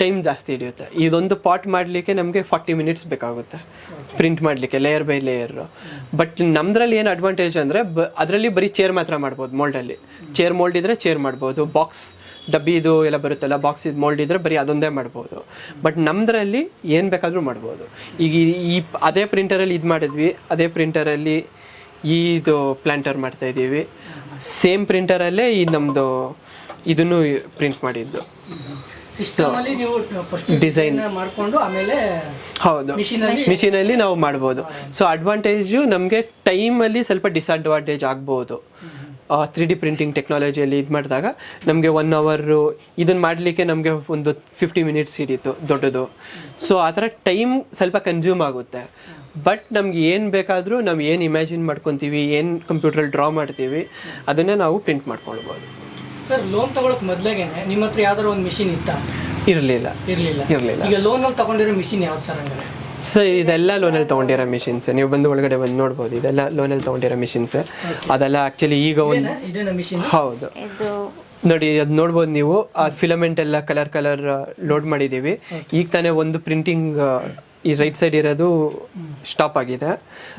ಟೈಮ್ ಜಾಸ್ತಿ ಹಿಡಿಯುತ್ತೆ. ಇದೊಂದು ಪಾಟ್ ಮಾಡಲಿಕ್ಕೆ ನಮಗೆ 40 ಮಿನಿಟ್ಸ್ ಬೇಕಾಗುತ್ತೆ ಪ್ರಿಂಟ್ ಮಾಡಲಿಕ್ಕೆ, ಲೇಯರ್ ಬೈ ಲೇಯರು. ಬಟ್ ನಮ್ಮದ್ರಲ್ಲಿ ಏನು ಅಡ್ವಾಂಟೇಜ್ ಅಂದರೆ ಅದರಲ್ಲಿ ಬರೀ ಚೇರ್ ಮಾತ್ರ ಮಾಡ್ಬೋದು. ಮೋಲ್ಡಲ್ಲಿ ಚೇರ್ ಮೋಲ್ಡ್ ಇದ್ದರೆ ಚೇರ್ ಮಾಡ್ಬೋದು, ಬಾಕ್ಸ್ ಡಬ್ಬಿ ಇದು ಎಲ್ಲ ಬರುತ್ತಲ್ಲ, ಬಾಕ್ಸ್ ಇದು ಮೋಲ್ಡ್ ಇದ್ದರೆ ಬರೀ ಅದೊಂದೇ ಮಾಡ್ಬೋದು. ಬಟ್ ನಮ್ಮದ್ರಲ್ಲಿ ಏನು ಬೇಕಾದರೂ ಮಾಡ್ಬೋದು. ಈಗ ಅದೇ ಪ್ರಿಂಟರಲ್ಲಿ ಇದು ಮಾಡಿದ್ವಿ, ಅದೇ ಪ್ರಿಂಟರಲ್ಲಿ ಇದು ಪ್ಲ್ಯಾಂಟರ್ ಮಾಡ್ತಾಯಿದ್ದೀವಿ, ಸೇಮ್ ಪ್ರಿಂಟರಲ್ಲೇ ಈ ನಮ್ಮದು ಇದನ್ನು ಪ್ರಿಂಟ್ ಮಾಡಿದ್ದು. ಡಿಸೈನ್ ಮಾಡಿಕೊಂಡು ಆಮೇಲೆ ಹೌದು ಮಿಷಿನಲ್ಲಿ ನಾವು ಮಾಡ್ಬೋದು. ಸೊ ಅಡ್ವಾಂಟೇಜು ನಮಗೆ ಟೈಮಲ್ಲಿ ಸ್ವಲ್ಪ ಡಿಸ್ಅಡ್ವಾಂಟೇಜ್ ಆಗ್ಬೋದು. 3D ಪ್ರಿಂಟಿಂಗ್ ಟೆಕ್ನಾಲಜಿಯಲ್ಲಿ ಇದು ಮಾಡಿದಾಗ ನಮಗೆ 1 ಅವರು ಇದನ್ನು ಮಾಡಲಿಕ್ಕೆ ನಮಗೆ ಒಂದು 50 ಮಿನಿಟ್ಸ್ ಹಿಡಿತು ದೊಡ್ಡದು. ಸೊ ಆ ಥರ ಟೈಮ್ ಸ್ವಲ್ಪ ಕನ್ಸ್ಯೂಮ್ ಆಗುತ್ತೆ. ಬಟ್ ನಮ್ಗೆ ಏನು ಬೇಕಾದರೂ ನಾವು ಏನು ಇಮ್ಯಾಜಿನ್ ಮಾಡ್ಕೊತೀವಿ, ಏನು ಕಂಪ್ಯೂಟ್ರಲ್ಲಿ ಡ್ರಾ ಮಾಡ್ತೀವಿ, ಅದನ್ನೇ ನಾವು ಪ್ರಿಂಟ್ ಮಾಡ್ಕೊಳ್ಬೋದು. ಸರ್, ಲೋನ್ ತಗೊಳಕ್ಕೆ ಮೊದಲೇನೆ ನಿಮ್ಮ ಹತ್ರ ಯಾವ್ದಾದ್ರು ಒಂದು ಮಿಷಿನ್ ಇತ್ತಾ? ಇರಲಿಲ್ಲ. ಈಗ ಲೋನಲ್ಲಿ ತಗೊಂಡಿರೋ ಮಿಷಿನ್ ಯಾವ್ದು ಸರ್ ಹಂಗಾರೆ? ಸರ್ ಇದೆಲ್ಲ ಲೋನಲ್ಲಿ ತೊಗೊಂಡಿರೋ ಮಿಷಿನ್ಸ್. ನೀವು ಬಂದು ಒಳಗಡೆ ಬಂದು ನೋಡ್ಬೋದು, ಇದೆಲ್ಲ ಲೋನಲ್ಲಿ ತೊಗೊಂಡಿರೋ ಮಿಷಿನ್ಸ್. ಅದೆಲ್ಲ ಆ್ಯಕ್ಚುಲಿ ಈಗ ಹೌದು ನೋಡಿ, ಅದು ನೋಡ್ಬೋದು ನೀವು. ಆ ಫಿಲಮೆಂಟ್ ಎಲ್ಲ ಕಲರ್ ಲೋಡ್ ಮಾಡಿದ್ದೀವಿ. ಈಗ ತಾನೇ ಒಂದು ಪ್ರಿಂಟಿಂಗ್ ಈ ರೈಟ್ ಸೈಡ್ ಇರೋದು ಸ್ಟಾಪ್ ಆಗಿದೆ,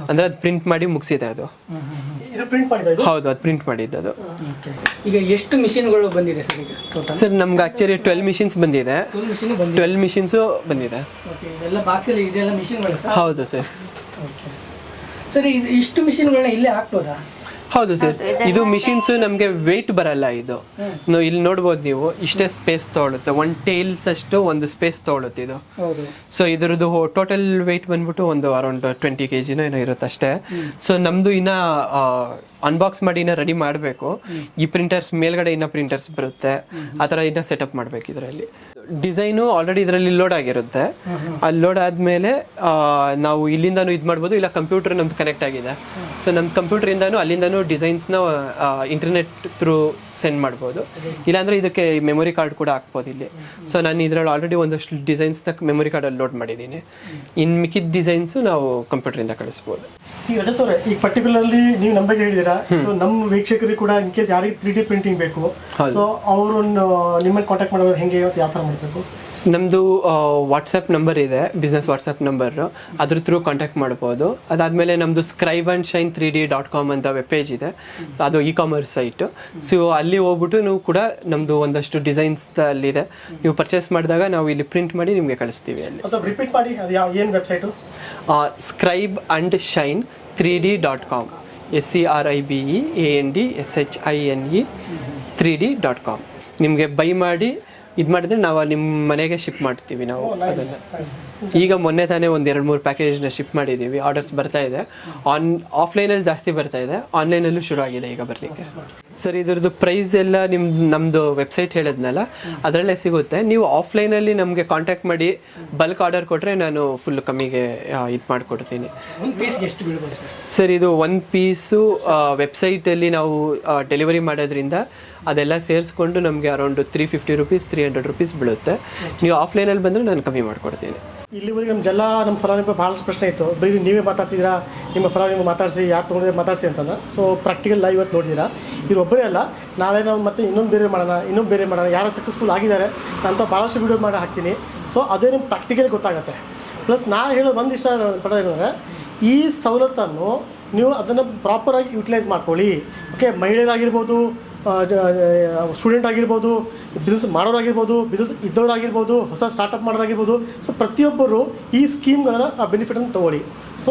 ಅಂದರೆ ಅದು ಪ್ರಿಂಟ್ ಮಾಡಿ ಮುಗಿಸಿದೆ ಅದು. ಇದು ಪ್ರಿಂಟ್ ಮಾಡಿದ ಇದು ಹೌದು, ಅದು ಪ್ರಿಂಟ್ ಮಾಡಿದ್ದದು. ಈಗ ಎಷ್ಟು ಮಿಷಿನ್ಗಳು ಬಂದಿದೆ ಸರ್ ಈಗ ಟೋಟಲ್? ಸರ್ ನಮ್ಗೆ ಆ್ಯಕ್ಚುಲಿ 12 ಮಿಷಿನ್ಸ್ ಬಂದಿದೆ. 12 ಮಿಷಿನ್ ಬಂದಿದೆ. 12 ಮಿಷಿನ್ಸು ಬಂದಿದೆ. ಓಕೆ, ಇವೆಲ್ಲ ಬಾಕ್ಸಲ್ಲಿ ಇದೆಲ್ಲ ಮಿಷಿನ್ಗಳು ಸರ್? ಹೌದು ಸರ್. ಓಕೆ ಸರ್, ಇದು ಇಷ್ಟು ಮಿಷಿನ್ಗಳನ್ನ ಇಲ್ಲೇ ಹಾಕ್ಬೋದಾ? ಹೌದು ಸರ್, ಇದು ಮಿಷಿನ್ಸ್ ನಮಗೆ ವೆಯ್ಟ್ ಬರಲ್ಲ. ಇದು ಇಲ್ಲಿ ನೋಡ್ಬೋದು ನೀವು, ಇಷ್ಟೇ ಸ್ಪೇಸ್ ತೊಗೊಳುತ್ತೆ, ಒಂದು ಟೇಲ್ಸ್ ಅಷ್ಟು ಒಂದು ಸ್ಪೇಸ್ ತೊಗೊಳುತ್ತೆ ಇದು. ಹೌದು. ಸೊ ಇದ್ರದ್ದು ಟೋಟಲ್ ವೆಯ್ಟ್ ಬಂದ್ಬಿಟ್ಟು ಒಂದು ಅರೌಂಡ್ 20 kg ಏನೋ ಇರುತ್ತೆ ಅಷ್ಟೇ. ಸೊ ನಮ್ಮದು ಇನ್ನು ಅನ್ಬಾಕ್ಸ್ ಮಾಡಿ ಇನ್ನೂ ರೆಡಿ ಮಾಡಬೇಕು. ಈ ಪ್ರಿಂಟರ್ಸ್ ಮೇಲ್ಗಡೆ ಇನ್ನೂ ಪ್ರಿಂಟರ್ಸ್ ಬರುತ್ತೆ, ಆ ಥರ ಇನ್ನೂ ಸೆಟಪ್ ಮಾಡಬೇಕು. ಇದರಲ್ಲಿ ಡಿಸೈನು ಆಲ್ರೆಡಿ ಇದರಲ್ಲಿ ಲೋಡ್ ಆಗಿರುತ್ತೆ. ಅಲ್ಲಿ ಲೋಡ್ ಆದಮೇಲೆ ನಾವು ಇಲ್ಲಿಂದನೂ ಇದು ಮಾಡ್ಬೋದು, ಇಲ್ಲ ಕಂಪ್ಯೂಟರ್ ನಮ್ದು ಕನೆಕ್ಟ್ ಆಗಿದೆ. ಸೊ ನಮ್ಮ ಕಂಪ್ಯೂಟರಿಂದನೂ ಅಲ್ಲಿಂದನೂ ಡಿಸೈನ್ಸ್ನ ಇಂಟರ್ನೆಟ್ ಥ್ರೂ ಸೆಂಡ್ ಮಾಡ್ಬೋದು. ಇಲ್ಲಾಂದರೆ ಇದಕ್ಕೆ ಮೆಮೊರಿ ಕಾರ್ಡ್ ಕೂಡ ಹಾಕ್ಬೋದು ಇಲ್ಲಿ. ಸೊ ನಾನು ಇದರಲ್ಲಿ ಆಲ್ರೆಡಿ ಒಂದಷ್ಟು ಡಿಸೈನ್ಸ್ನ ಮೆಮೊರಿ ಕಾರ್ಡಲ್ಲಿ ಲೋಡ್ ಮಾಡಿದ್ದೀನಿ. ಇನ್ನು ಮಿಕ್ಕಿದ ಡಿಸೈನ್ಸು ನಾವು ಕಂಪ್ಯೂಟರಿಂದ ಕಳಿಸ್ಬೋದು. ಈಗ ರಜತ್ ಅವರೇ, ಈಗ ಪರ್ಟಿಕ್ಯುಲರ್ಲಿ ನೀವು ನಮ್ಮ ಬಗ್ಗೆ ಹೇಳಿದ್ದೀರಾ. ಸೊ ನಮ್ಮ ವೀಕ್ಷಕರಿಗೆ ಕೂಡ ಇನ್ ಕೇಸ್ ಯಾರಿಗೆ 3D ಪ್ರಿಂಟಿಂಗ್ ಬೇಕು, ಸೊ ಅವರು ನಿಮ್ಮನ್ನು ಕಾಂಟ್ಯಾಕ್ಟ್ ಮಾಡೋದು ಹೆಂಗೆ, ಯಾವ ಥರ ಮಾಡಬೇಕು? ನಮ್ಮದು ವಾಟ್ಸಪ್ ನಂಬರ್ ಇದೆ, ಬಿಸ್ನೆಸ್ ವಾಟ್ಸಪ್ ನಂಬರು, ಅದ್ರ ಥ್ರೂ ಕಾಂಟ್ಯಾಕ್ಟ್ ಮಾಡ್ಬೋದು. ಅದಾದಮೇಲೆ ನಮ್ಮದು scribeandshine3d.com ಅಂತ ವೆಬ್ ಪೇಜ್ ಇದೆ, ಅದು ಇ-ಕಾಮರ್ಸ್ ಸೈಟು. ಸೊ ಅಲ್ಲಿ ಹೋಗ್ಬಿಟ್ಟು ನೀವು ಕೂಡ ನಮ್ಮದು ಒಂದಷ್ಟು ಡಿಸೈನ್ಸ್ ಅಲ್ಲಿದೆ, ನೀವು ಪರ್ಚೇಸ್ ಮಾಡಿದಾಗ ನಾವು ಇಲ್ಲಿ ಪ್ರಿಂಟ್ ಮಾಡಿ ನಿಮಗೆ ಕಳಿಸ್ತೀವಿ. ಅಲ್ಲಿ ಸ್ವಲ್ಪ ರಿಪೀಟ್ ಮಾಡಿ, ಅದು ಏನು ವೆಬ್ಸೈಟು? scribeandshine3d.com, SCRIBEANDSHINE 3D.com. ನಿಮಗೆ ಬೈ ಮಾಡಿ ಇದು ಮಾಡಿದ್ರೆ ನಾವು ನಿಮ್ಮ ಮನೆಗೆ ಶಿಪ್ ಮಾಡ್ತೀವಿ ನಾವು ಅದನ್ನು. ಈಗ ಮೊನ್ನೆ ತಾನೇ ಒಂದು 2-3 ಪ್ಯಾಕೇಜ್ನ ಶಿಪ್ ಮಾಡಿದ್ದೀವಿ, ಆರ್ಡರ್ಸ್ ಬರ್ತಾ ಇದೆ. ಆಫ್ಲೈನಲ್ಲಿ ಜಾಸ್ತಿ ಬರ್ತಾ ಇದೆ, ಆನ್ಲೈನಲ್ಲೂ ಶುರು ಆಗಿದೆ ಈಗ ಬರಲಿಕ್ಕೆ. ಸರ್ ಇದ್ರದ್ದು ಪ್ರೈಸ್ ಎಲ್ಲ ನಮ್ಮದು ವೆಬ್ಸೈಟ್ ಹೇಳಿದ್ನಲ್ಲ, ಅದರಲ್ಲೇ ಸಿಗುತ್ತೆ. ನೀವು ಆಫ್ಲೈನಲ್ಲಿ ನಮಗೆ ಕಾಂಟ್ಯಾಕ್ಟ್ ಮಾಡಿ ಬಲ್ಕ್ ಆರ್ಡರ್ ಕೊಟ್ಟರೆ ನಾನು ಫುಲ್ ಕಮ್ಮಿಗೆ ಇದು ಮಾಡಿಕೊಡ್ತೀನಿ. ಒಂದು ಪೀಸ್ಗೆ ಎಷ್ಟು ಬೀಳ್ಬೋದು ಸರ್? ಸರ್ ಇದು ಒಂದು ಪೀಸು ವೆಬ್ಸೈಟಲ್ಲಿ ನಾವು ಡೆಲಿವರಿ ಮಾಡೋದ್ರಿಂದ ಅದೆಲ್ಲ ಸೇರಿಸ್ಕೊಂಡು ನಮಗೆ ಅರೌಂಡ್ 350 ರೂಪೀಸ್ 300 ರೂಪೀಸ್ ಬೀಳುತ್ತೆ. ನೀವು ಆಫ್ಲೈನಲ್ಲಿ ಬಂದರೆ ನಾನು ಕಮ್ಮಿ ಮಾಡಿಕೊಡ್ತೀನಿ. ಇಲ್ಲಿವರೆಗೆ ನಮ್ಮ ಫಲಾನುಭವಿ ಭಾಳಷ್ಟು ಪ್ರಶ್ನೆ ಇತ್ತು, ಬರೀ ನೀವೇ ಮಾತಾಡ್ತಿದ್ದೀರಾ, ನಿಮ್ಮ ಫಲಾನುಭವಿ ಮಾತಾಡಿಸಿ, ಯಾರು ತೊಗೊಂಡಿದ್ರೆ ಮಾತಾಡಿಸಿ ಅಂತಂದ. ಸೊ ಪ್ರಾಕ್ಟಿಕಲ್ ಲೈವ್ ಇವತ್ತು ನೋಡಿದ್ದೀರಾ. ಇದು ಒಬ್ಬರೇ ಅಲ್ಲ, ನಾಳೆ ನಾವು ಮತ್ತೆ ಇನ್ನೊಂದು ಬೇರೆ ಮಾಡೋಣ, ಯಾರು ಸಕ್ಸಸ್ಫುಲ್ ಆಗಿದ್ದಾರೆ ಅಂತ ಭಾಳಷ್ಟು ವೀಡಿಯೋ ಮಾಡಿ ಹಾಕ್ತೀನಿ. ಸೊ ಅದೇ ನಿಮ್ಮ ಪ್ರಾಕ್ಟಿಕಲ್ ಗೊತ್ತಾಗುತ್ತೆ. ಪ್ಲಸ್ ನಾ ಹೇಳೋದು ಒಂದು ಇಷ್ಟ ಪಡೋದು ಏನಂದರೆ, ಈ ಸವಲತ್ತನ್ನು ನೀವು ಅದನ್ನು ಪ್ರಾಪರಾಗಿ ಯುಟಿಲೈಸ್ ಮಾಡ್ಕೊಳ್ಳಿ. ಓಕೆ, ಮಹಿಳೆಯರಾಗಿರ್ಬೋದು, ಸ್ಟೂಡೆಂಟ್ ಆಗಿರ್ಬೋದು, ಬಿಸ್ನೆಸ್ ಮಾಡೋರಾಗಿರ್ಬೋದು, ಬಿಸ್ನೆಸ್ ಇದ್ದವರಾಗಿರ್ಬೋದು, ಹೊಸ ಸ್ಟಾರ್ಟಪ್ ಮಾಡೋರಾಗಿರ್ಬೋದು. ಸೊ ಪ್ರತಿಯೊಬ್ಬರು ಈ ಸ್ಕೀಮ್ಗಳನ್ನು ಬೆನಿಫಿಟನ್ನು ತೊಗೊಳ್ಳಿ. ಸೊ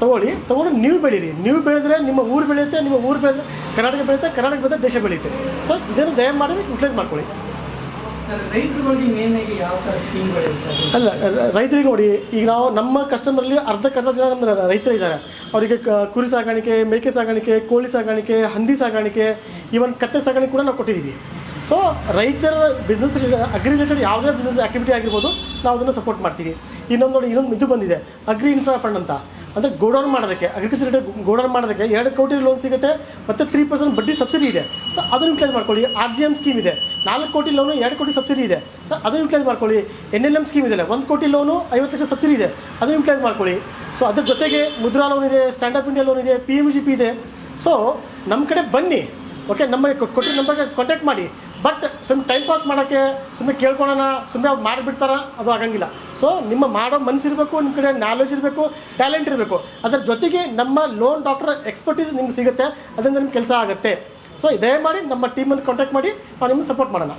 ತೊಗೊಂಡು ನೀವು ಬೆಳೀರಿ. ನೀವು ಬೆಳೆದ್ರೆ ನಿಮ್ಮ ಊರು ಬೆಳೆಯುತ್ತೆ, ನಿಮ್ಮ ಊರು ಬೆಳೆದ್ರೆ ಕರ್ನಾಟಕ ಬೆಳೆಯುತ್ತೆ, ಕರ್ನಾಟಕ ಬೆಳೆದ್ರೆ ದೇಶ ಬೆಳೆಯುತ್ತೆ. ಸೊ ಇದನ್ನು ದಯಮಾಡಿ ಯುಟಿಲೈಸ್ ಮಾಡ್ಕೊಳ್ಳಿ. ರೈತರುಗಳಿಗೆ ಮೇನ್ ಆಗಿ ಯಾವ ಥರ ಸ್ಕೀಮ್ಗಳು ಇರ್ತದೆ? ಅಲ್ಲ, ರೈತರಿಗೆ ನೋಡಿ, ಈಗ ನಾವು ನಮ್ಮ ಕಸ್ಟಮರ್ಲಿ ಅರ್ಧ ಜನ ನಮ್ಮ ರೈತರು ಇದ್ದಾರೆ. ಅವರಿಗೆ ಕುರಿ ಸಾಗಾಣಿಕೆ, ಮೇಕೆ ಸಾಗಾಣಿಕೆ, ಕೋಳಿ ಸಾಗಾಣಿಕೆ, ಹಂದಿ ಸಾಗಾಣಿಕೆ, ಈವನ್ ಕತ್ತೆ ಸಾಗಾಣಿಕೆ ಕೂಡ ನಾವು ಕೊಟ್ಟಿದ್ದೀವಿ. ಸೊ ರೈತರ ಬಿಸ್ನೆಸ್ ಅಗ್ರಿ ರಿಲೇಟೆಡ್ ಯಾವುದೇ ಬಿಸ್ನೆಸ್ ಆ್ಯಕ್ಟಿವಿಟಿ ಆಗಿರ್ಬೋದು, ನಾವು ಅದನ್ನು ಸಪೋರ್ಟ್ ಮಾಡ್ತೀವಿ. ಇನ್ನೊಂದು ನೋಡಿ, ಇನ್ನೊಂದು ಇದು ಬಂದಿದೆ, ಅಗ್ರಿ ಇನ್ಫ್ರಾ ಫಂಡ್ ಅಂತ. ಅಂದರೆ ಗೋಡೌನ್ ಮಾಡೋದಕ್ಕೆ, ಅಗ್ರಿಕಲ್ಚರ್ ರಿಲೇಟೆಡ್ ಗೋಡೌನ್ ಮಾಡೋದಕ್ಕೆ 2 ಕೋಟಿ ಲೋನ್ ಸಿಗುತ್ತೆ, ಮತ್ತು 3% ಬಡ್ಡಿ ಸಬ್ಸಿಡಿ ಇದೆ. ಸೊ ಅದನ್ನು ಯುಟಿಲೈಸ್ ಮಾಡ್ಕೊಳ್ಳಿ. RGM ಸ್ಕೀಮ್ ಇದೆ, 4 ಕೋಟಿ ಲೋನು, 2 ಕೋಟಿ ಸಬ್ಸಿಡಿ ಇದೆ. ಸೊ ಅದನ್ನು ಯುಟಿಲೈಸ್ ಮಾಡ್ಕೊಳ್ಳಿ. NLM ಸ್ಕೀಮ್ ಇದೆ, 1 ಕೋಟಿ ಲೋನು, 50 ಲಕ್ಷ ಸಬ್ಸಿಡಿ ಇದೆ, ಅದನ್ನು ಯುಟಿಲೈಸ್ ಮಾಡ್ಕೊಳ್ಳಿ. ಸೊ ಅದ್ರ ಜೊತೆಗೆ ಮುದ್ರಾ ಲೋನ್ ಇದೆ, ಸ್ಟ್ಯಾಂಡಪ್ ಇಂಡಿಯಾ ಲೋನ್ ಇದೆ, PMGP ಇದೆ. ಸೊ ನಮ್ಮ ಕಡೆ ಬನ್ನಿ, ಓಕೆ, ನಮ್ಮ ಕೊಟ್ಟಿರೋ ನಂಬರ್ಗೆ ಕಾಂಟ್ಯಾಕ್ಟ್ ಮಾಡಿ. ಬಟ್ ಸುಮ್ಮನೆ ಟೈಮ್ ಪಾಸ್ ಮಾಡೋಕ್ಕೆ ಸುಮ್ಮನೆ ಕೇಳ್ಕೊಳ್ಳೋಣ, ಸುಮ್ಮನೆ ಅವ್ರು ಮಾಡಿಬಿಡ್ತಾರ, ಅದು ಆಗಂಗಿಲ್ಲ. ಸೊ ನಿಮ್ಮ ಮಾಡೋ ಮನಸ್ಸಿರಬೇಕು, ನಿಮ್ಮ ಕಡೆ ನಾಲೆಜ್ ಇರಬೇಕು, ಟ್ಯಾಲೆಂಟ್ ಇರಬೇಕು. ಅದರ ಜೊತೆಗೆ ನಮ್ಮ ಲೋನ್ ಡಾಕ್ಟರ್ ಎಕ್ಸ್ಪರ್ಟೀಸ್ ನಿಮ್ಗೆ ಸಿಗುತ್ತೆ, ಅದರಿಂದ ನಿಮ್ಮ ಕೆಲಸ ಆಗುತ್ತೆ. ಸೊ ದಯಮಾಡಿ ನಮ್ಮ ಟೀಮನ್ನು ಕಾಂಟ್ಯಾಕ್ಟ್ ಮಾಡಿ, ನಾವು ನಿಮ್ಮನ್ನು ಸಪೋರ್ಟ್ ಮಾಡೋಣ.